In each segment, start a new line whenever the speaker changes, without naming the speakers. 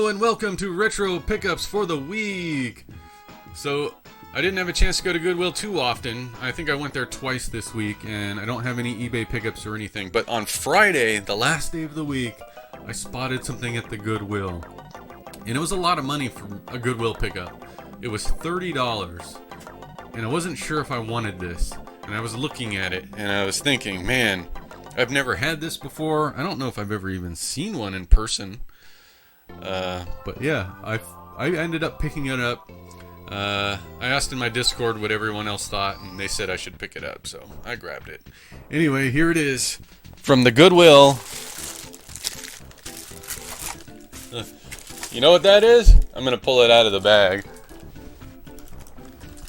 Hello and welcome to Retro Pickups for the Week. So, I didn't have a chance to go to Goodwill too often. I think I went there twice this week, and I don't have any eBay pickups or anything. But on Friday, the last day of the week, I spotted something at the Goodwill. And it was a lot of money for a Goodwill pickup. It was $30. And I wasn't sure if I wanted this. And I was looking at it, and I was thinking, man, I've never had this before. I don't know if I've ever even seen one in person. But yeah, I ended up picking it up. I asked in my Discord what everyone else thought, and they said I should pick it up, so I grabbed it. Anyway, here it is from the Goodwill. You know what that is? I'm gonna pull it out of the bag.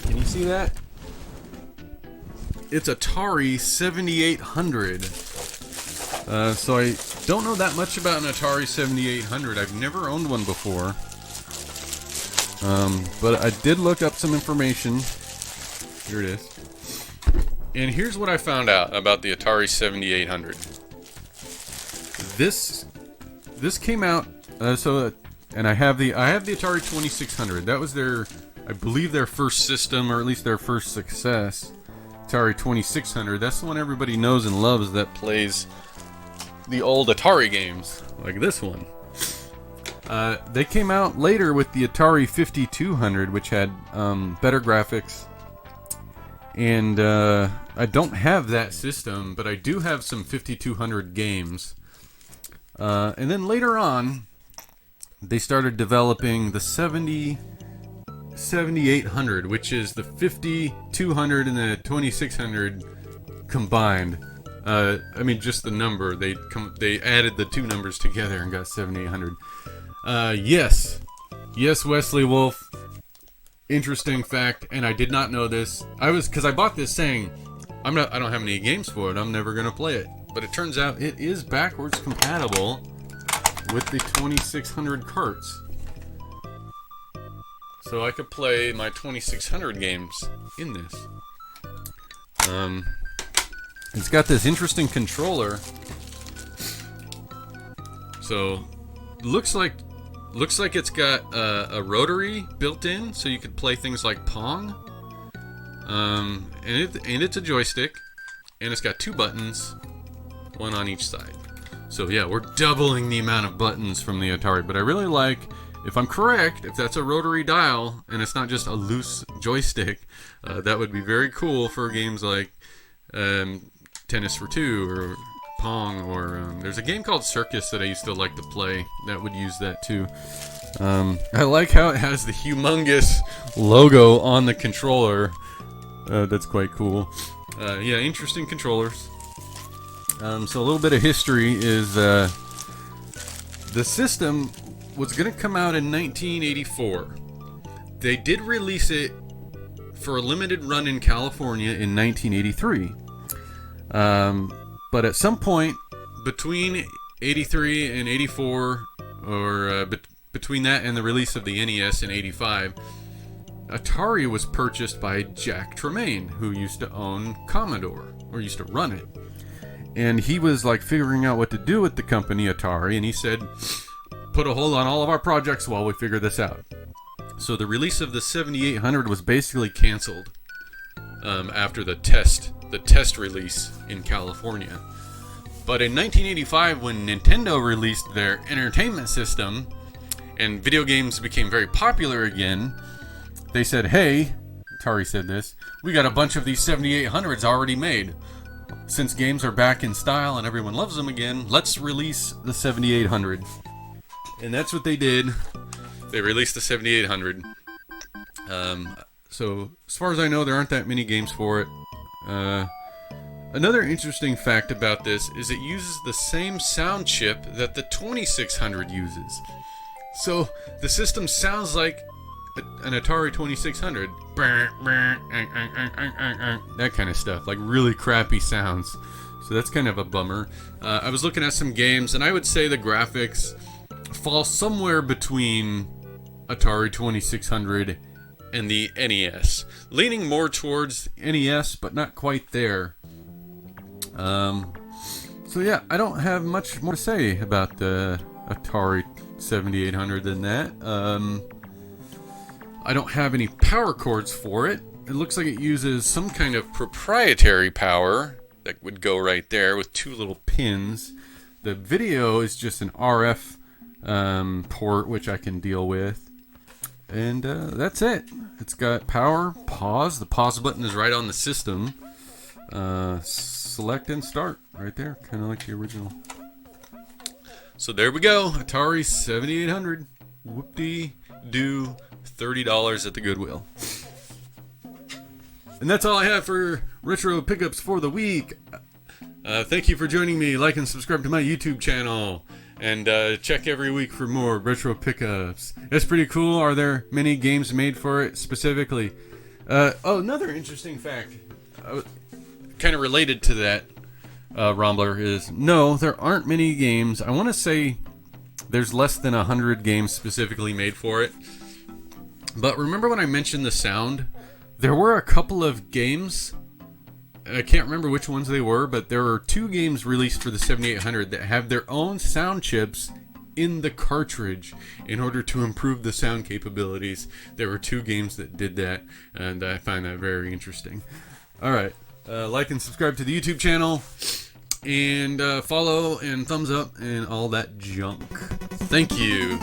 Can you see that? It's Atari 7800. So I don't know that much about an Atari 7800. I've never owned one before. But I did look up some information. Here it is. And here's what I found out about the Atari 7800. This came out, and I have the Atari 2600. That was I believe their first system, or at least their first success. Atari 2600. That's the one everybody knows and loves that plays the old Atari games, like this one. They came out later with the Atari 5200, which had better graphics. And I don't have that system, but I do have some 5200 games. And then later on, they started developing the 7800, which is the 5200 and the 2600 combined. I mean, just the number. They added the two numbers together and got 7800. Yes, Wesley Wolf. Interesting fact, and I did not know this. Because I bought this saying, I don't have any games for it. I'm never gonna play it. But it turns out it is backwards compatible with the 2600 carts. So I could play my 2600 games in this. It's got this interesting controller. So, looks like it's got a rotary built in, so you could play things like Pong. And it's a joystick, and it's got two buttons, one on each side. So yeah, we're doubling the amount of buttons from the Atari. But I really like, if I'm correct, if that's a rotary dial and it's not just a loose joystick, that would be very cool for games like Tennis for Two or Pong, or there's a game called Circus that I used to like to play that would use that too. I like how it has the humongous logo on the controller. That's quite cool. Yeah, interesting controllers. So a little bit of history is the system was going to come out in 1984. They did release it for a limited run in California in 1983. But at some point between 83 and 84, or between that and the release of the NES in 85, Atari was purchased by Jack Tremaine, who used to own Commodore, or used to run it. And he was like figuring out what to do with the company Atari, and he said, put a hold on all of our projects while we figure this out. So the release of the 7800 was basically canceled after the test release in California. But in 1985, when Nintendo released their entertainment system and video games became very popular again, they said, hey, Atari said this, we got a bunch of these 7800s already made. Since games are back in style and everyone loves them again, let's release the 7800. And that's what they did. They released the 7800. So, as far as I know, there aren't that many games for it. Another interesting fact about this is it uses the same sound chip that the 2600 uses. So, the system sounds like an Atari 2600. That kind of stuff, like really crappy sounds. So that's kind of a bummer. I was looking at some games, and I would say the graphics fall somewhere between Atari 2600 and the NES. Leaning more towards NES, but not quite there. So yeah, I don't have much more to say about the Atari 7800 than that. I don't have any power cords for it. It looks like it uses some kind of proprietary power that would go right there with two little pins. The video is just an RF port, which I can deal with. And that's it. It's got power, pause. The pause button is right on the system. Select and start right there, kind of like the original. So there we go, Atari 7800. Whoop-dee-doo, $30 at the Goodwill. And that's all I have for retro pickups for the week. Thank you for joining me. Like and subscribe to my YouTube channel. And check every week for more retro pickups. It's pretty cool. Are there many games made for it specifically? Another interesting fact, kind of related to that, Rombler, is no, there aren't many games. I want to say there's less than 100 games specifically made for it. But remember when I mentioned the sound? There were a couple of games, I can't remember which ones they were, but there were 2 games released for the 7800 that have their own sound chips in the cartridge in order to improve the sound capabilities. There were 2 games that did that, and I find that very interesting. Alright, like and subscribe to the YouTube channel, and follow and thumbs up and all that junk. Thank you.